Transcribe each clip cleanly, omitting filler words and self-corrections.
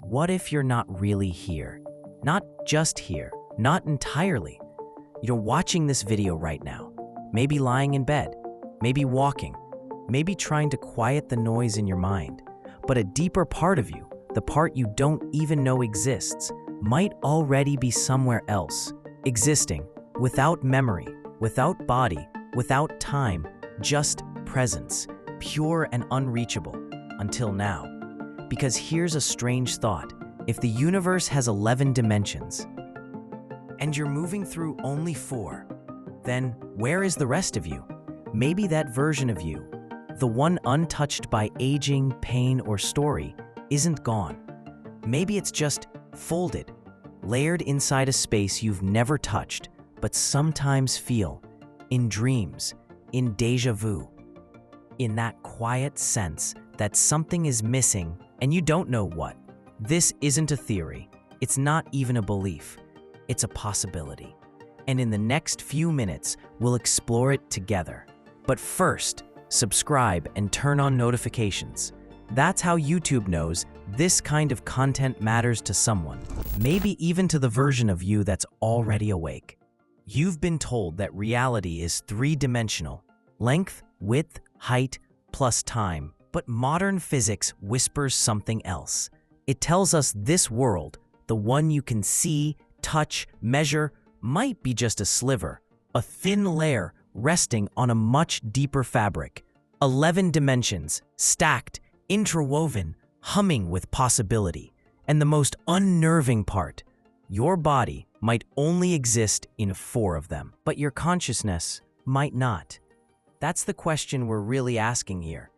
what if you're not really here? Not just here, not entirely. Watching this video right now, maybe lying in bed, maybe walking, maybe trying to quiet the noise in your mind. But a deeper part of you, the part you don't even know exists, might already be somewhere else, existing, without memory, without body, without time, just presence, pure and unreachable, until now. Because here's a strange thought. If the universe has 11 dimensions, and you're moving through only 4, then where is the rest of you? Maybe that version of you, the one untouched by aging, pain, or story, isn't gone. Maybe it's just folded, layered inside a space you've never touched, but sometimes feel, in dreams, in déjà vu, in that quiet sense that something is missing and you don't know what. This isn't a theory. It's not even a belief. It's a possibility. And in the next few minutes, we'll explore it together. But first, subscribe and turn on notifications. That's how YouTube knows this kind of content matters to someone, maybe even to the version of you that's already awake. You've been told that reality is 3-dimensional, length, width, height, plus time. But modern physics whispers something else. It tells us this world, the one you can see, touch, measure, might be just a sliver, a thin layer resting on a much deeper fabric. 11 dimensions, stacked, interwoven, humming with possibility. And the most unnerving part, your body might only exist in 4 of them, but your consciousness might not. That's the question we're really asking here.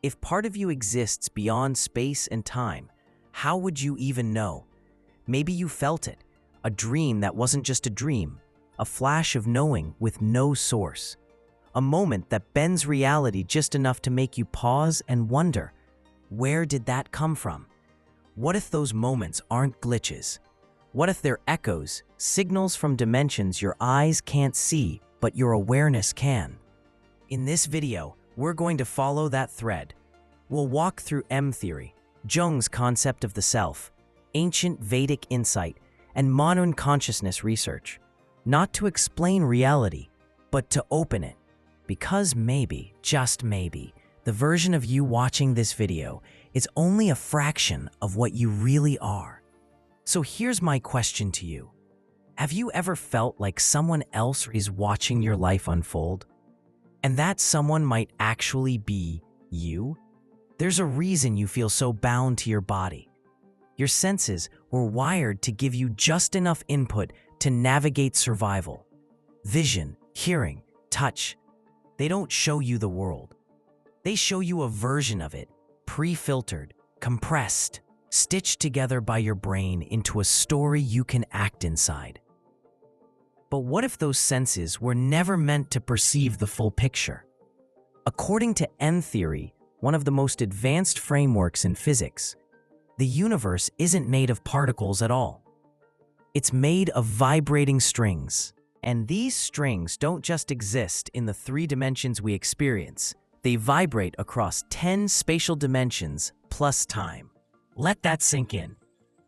If part of you exists beyond space and time, how would you even know? Maybe you felt it, a dream that wasn't just a dream, a flash of knowing with no source, a moment that bends reality just enough to make you pause and wonder, where did that come from? What if those moments aren't glitches? What if they're echoes, signals from dimensions your eyes can't see, but your awareness can? In this video, we're going to follow that thread. We'll walk through M theory, Jung's concept of the self, ancient Vedic insight, and modern consciousness research. Not to explain reality, but to open it. Because maybe, just maybe, the version of you watching this video is only a fraction of what you really are. So here's my question to you. Have you ever felt like someone else is watching your life unfold? And that someone might actually be you? There's a reason you feel so bound to your body. Your senses were wired to give you just enough input to navigate survival. Vision, hearing, touch. They don't show you the world. They show you a version of it, pre-filtered, compressed, stitched together by your brain into a story you can act inside. But what if those senses were never meant to perceive the full picture? According to N theory, one of the most advanced frameworks in physics, the universe isn't made of particles at all. It's made of vibrating strings. And these strings don't just exist in the 3 dimensions we experience. They vibrate across 10 spatial dimensions plus time. Let that sink in.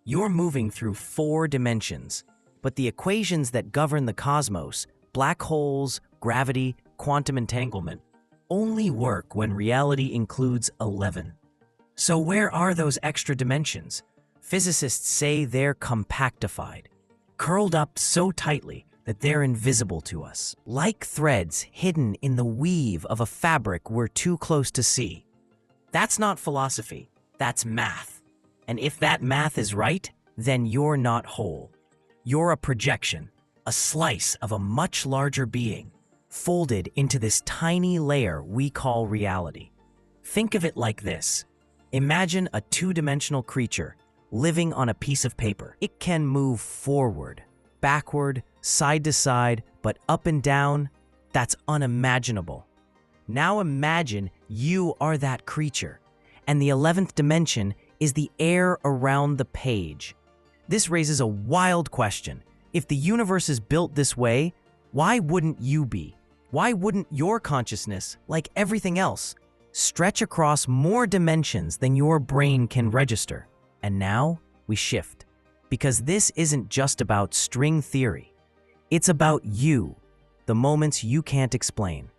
You're moving through 4 dimensions, but the equations that govern the cosmos, black holes, gravity, quantum entanglement, only work when reality includes 11. So where are those extra dimensions? Physicists say they're compactified, curled up so tightly that they're invisible to us, like threads hidden in the weave of a fabric we're too close to see. That's not philosophy, that's math. And if that math is right, then you're not whole. You're a projection, a slice of a much larger being, folded into this tiny layer we call reality. Think of it like this. Imagine a 2-dimensional creature living on a piece of paper. It can move forward, backward, side to side, but up and down, that's unimaginable. Now imagine you are that creature, and the 11th dimension is the air around the page. This raises a wild question. If the universe is built this way, why wouldn't you be? Why wouldn't your consciousness, like everything else, stretch across more dimensions than your brain can register? And now, we shift. Because this isn't just about string theory. It's about you, the moments you can't explain.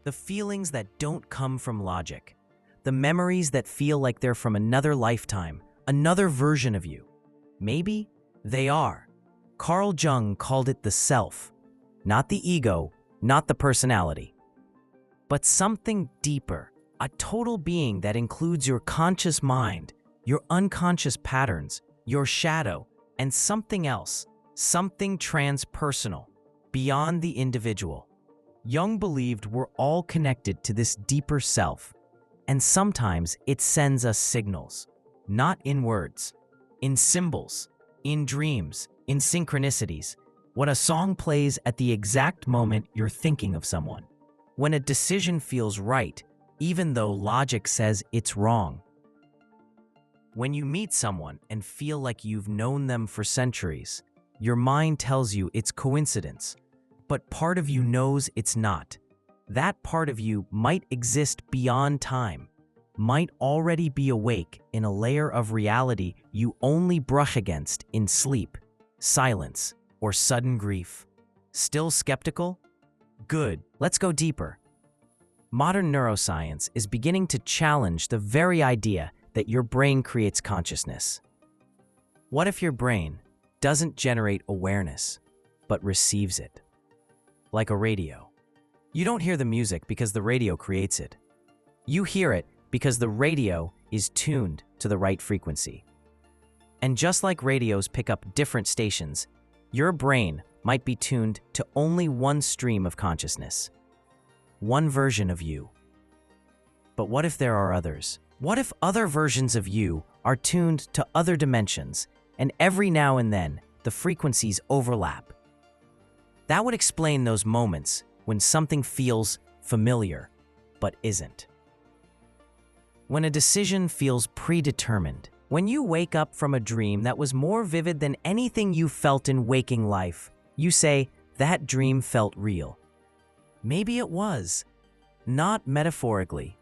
The feelings that don't come from logic. The memories that feel like they're from another lifetime, another version of you. Maybe they are. Carl Jung called it the self. Not the ego, not the personality. But something deeper. A total being that includes your conscious mind, your unconscious patterns, your shadow, and something else, something transpersonal, beyond the individual. Jung believed we're all connected to this deeper self, and sometimes it sends us signals, not in words, in symbols, in dreams, in synchronicities, when a song plays at the exact moment you're thinking of someone, when a decision feels right, even though logic says it's wrong. When you meet someone and feel like you've known them for centuries, your mind tells you it's coincidence, but part of you knows it's not. That part of you might exist beyond time, might already be awake in a layer of reality you only brush against in sleep, silence, or sudden grief. Still skeptical? Good, let's go deeper. Modern neuroscience is beginning to challenge the very idea that your brain creates consciousness. What if your brain doesn't generate awareness, but receives it? Like a radio. You don't hear the music because the radio creates it. You hear it because the radio is tuned to the right frequency. And just like radios pick up different stations, your brain might be tuned to only one stream of consciousness. One version of you. But what if there are others? What if other versions of you are tuned to other dimensions, and every now and then the frequencies overlap? That would explain those moments when something feels familiar, but isn't. When a decision feels predetermined. When you wake up from a dream that was more vivid than anything you felt in waking life, you say, that dream felt real. Maybe it was. Not metaphorically.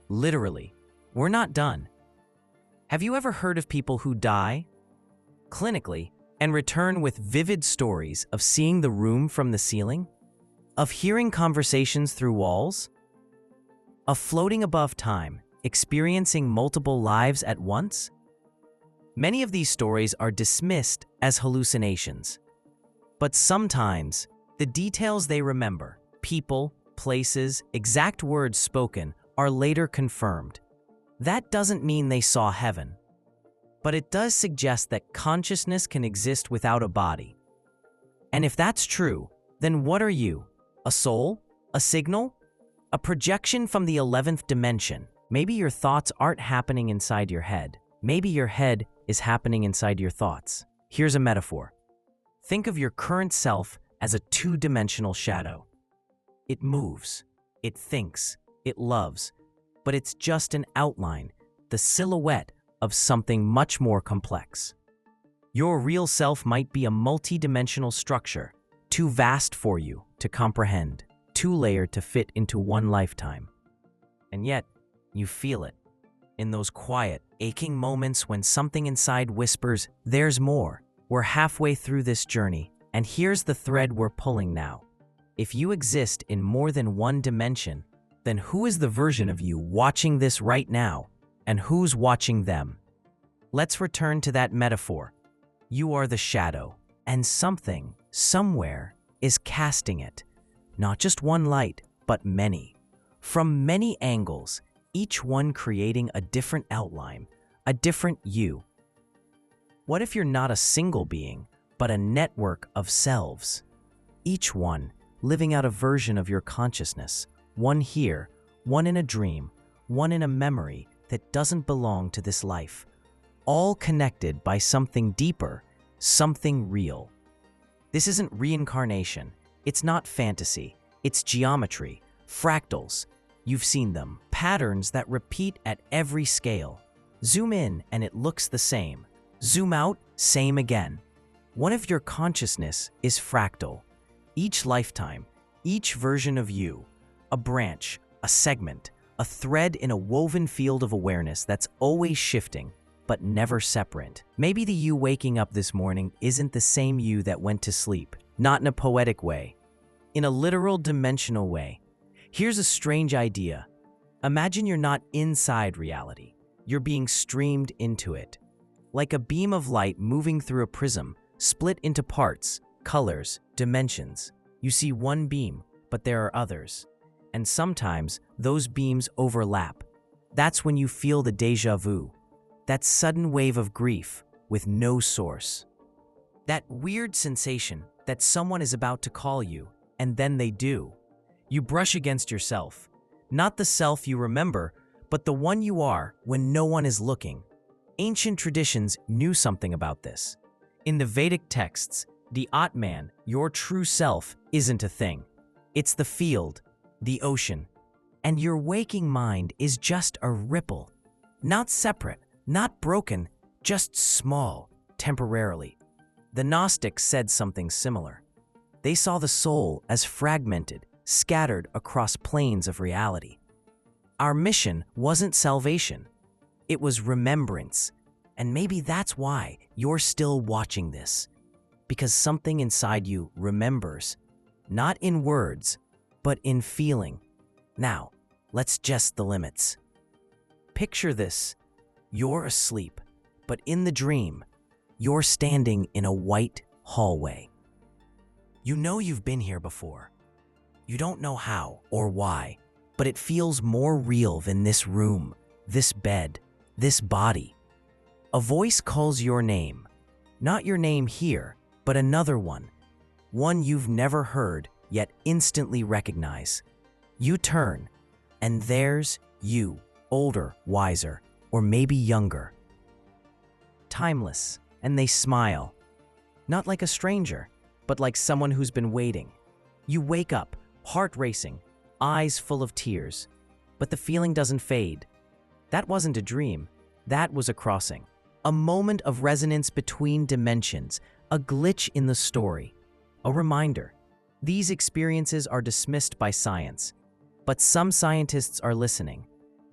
Literally. We're not done. Have you ever heard of people who die clinically and return with vivid stories of seeing the room from the ceiling? Of hearing conversations through walls? Of floating above time, experiencing multiple lives at once? Many of these stories are dismissed as hallucinations. But sometimes, the details they remember, people, places, exact words spoken, are later confirmed. That doesn't mean they saw heaven. But it does suggest that consciousness can exist without a body. And if that's true, then what are you? A soul? A signal? A projection from the 11th dimension? Maybe your thoughts aren't happening inside your head. Maybe your head is happening inside your thoughts. Here's a metaphor. Think of your current self as a two-dimensional shadow. It moves, it thinks, it loves, but it's just an outline, the silhouette of something much more complex. Your real self might be a multi-dimensional structure, too vast for you to comprehend, too layered to fit into one lifetime. And yet, you feel it. In those quiet, aching moments when something inside whispers, there's more. We're halfway through this journey, and here's the thread we're pulling now. If you exist in more than one dimension, then who is the version of you watching this right now, and who's watching them? Let's return to that metaphor. You are the shadow, and something, somewhere, is casting it. Not just one light, but many. From many angles, each one creating a different outline, a different you. What if you're not a single being, but a network of selves? Each one living out a version of your consciousness, one here, one in a dream, one in a memory that doesn't belong to this life, all connected by something deeper, something real. This isn't reincarnation, it's not fantasy, it's geometry, fractals. You've seen them, patterns that repeat at every scale. Zoom in and it looks the same. Zoom out, same again. What if your consciousness is fractal? Each lifetime, each version of you, a branch, a segment, a thread in a woven field of awareness that's always shifting. but never separate. Maybe the you waking up this morning isn't the same you that went to sleep, not in a poetic way, in a literal dimensional way. Here's a strange idea. Imagine you're not inside reality. You're being streamed into it. Like a beam of light moving through a prism, split into parts, colors, dimensions. You see one beam, but there are others. And sometimes those beams overlap. That's when you feel the déjà vu, that sudden wave of grief with no source. That weird sensation that someone is about to call you, and then they do. You brush against yourself, not the self you remember, but the one you are when no one is looking. Ancient traditions knew something about this. In the Vedic texts, the Atman, your true self, isn't a thing. It's the field, the ocean, and your waking mind is just a ripple. Not separate, not broken, just small, temporarily. The Gnostics said something similar. They saw the soul as fragmented, scattered across planes of reality. Our mission wasn't salvation. It was remembrance. And maybe that's why you're still watching this. Because something inside you remembers, not in words, but in feeling. Now, let's test the limits. Picture this. You're asleep, but in the dream, you're standing in a white hallway. You know you've been here before. You don't know how or why, but it feels more real than this room, this bed, this body. A voice calls your name. Not your name here, but another one. One you've never heard, yet instantly recognize. You turn, and there's you, older, wiser, or maybe younger. Timeless, and they smile. Not like a stranger, but like someone who's been waiting. You wake up, heart racing, eyes full of tears. But the feeling doesn't fade. That wasn't a dream. That was a crossing. A moment of resonance between dimensions, a glitch in the story. A reminder. These experiences are dismissed by science, but some scientists are listening.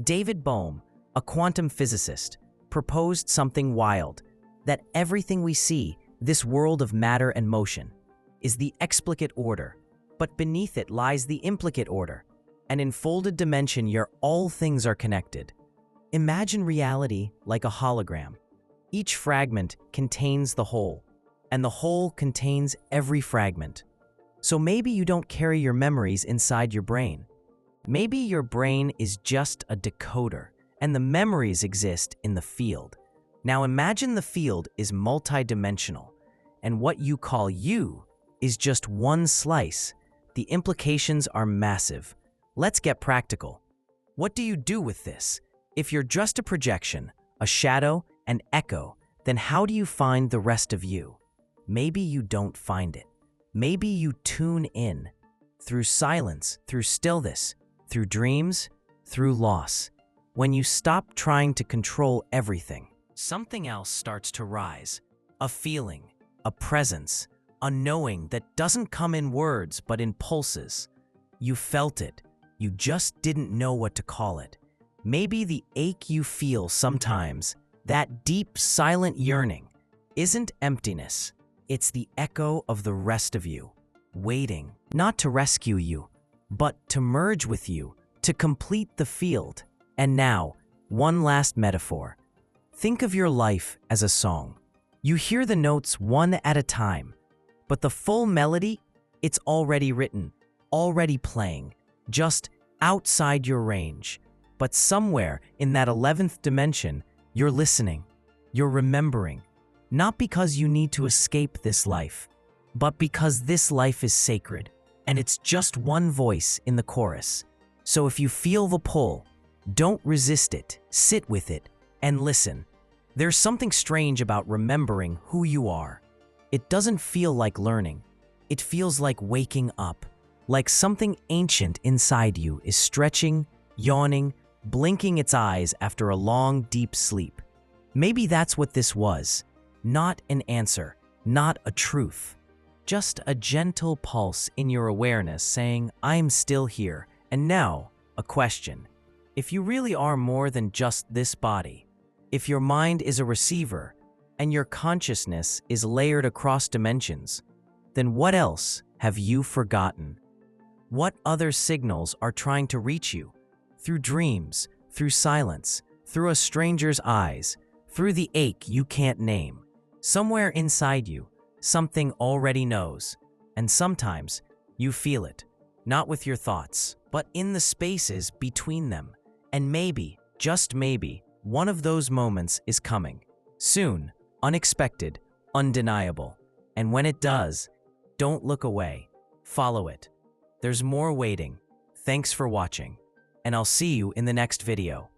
David Bohm, a quantum physicist, proposed something wild, that everything we see, this world of matter and motion, is the explicate order, but beneath it lies the implicate order, an enfolded dimension where all things are connected. Imagine reality like a hologram. Each fragment contains the whole, and the whole contains every fragment. So maybe you don't carry your memories inside your brain. Maybe your brain is just a decoder, and the memories exist in the field. Now imagine the field is multidimensional, and what you call you is just one slice. The implications are massive. Let's get practical. What do you do with this? If you're just a projection, a shadow, an echo, then how do you find the rest of you? Maybe you don't find it. Maybe you tune in. Through silence, through stillness, through dreams, through loss. When you stop trying to control everything, something else starts to rise. A feeling, a presence, a knowing that doesn't come in words but in pulses. You felt it. You just didn't know what to call it. Maybe the ache you feel sometimes, that deep, silent yearning, isn't emptiness. It's the echo of the rest of you, waiting, not to rescue you, but to merge with you, to complete the field. And now, one last metaphor. Think of your life as a song. You hear the notes one at a time, but the full melody, it's already written, already playing, just outside your range. But somewhere in that 11th dimension, you're listening, you're remembering, not because you need to escape this life, but because this life is sacred, and it's just one voice in the chorus. So if you feel the pull, don't resist it, sit with it, and listen. There's something strange about remembering who you are. It doesn't feel like learning. It feels like waking up, like something ancient inside you is stretching, yawning, blinking its eyes after a long, deep sleep. Maybe that's what this was. Not an answer, not a truth. Just a gentle pulse in your awareness saying, I'm still here. And now, a question. If you really are more than just this body, If your mind is a receiver and your consciousness is layered across dimensions, then what else have you forgotten? What other signals are trying to reach you? Through dreams, through silence, through a stranger's eyes, through the ache you can't name. Somewhere inside you, something already knows, and sometimes you feel it, not with your thoughts, but in the spaces between them. And maybe, just maybe, one of those moments is coming. Soon, unexpected, undeniable. And when it does, don't look away. Follow it. There's more waiting. Thanks for watching, and I'll see you in the next video.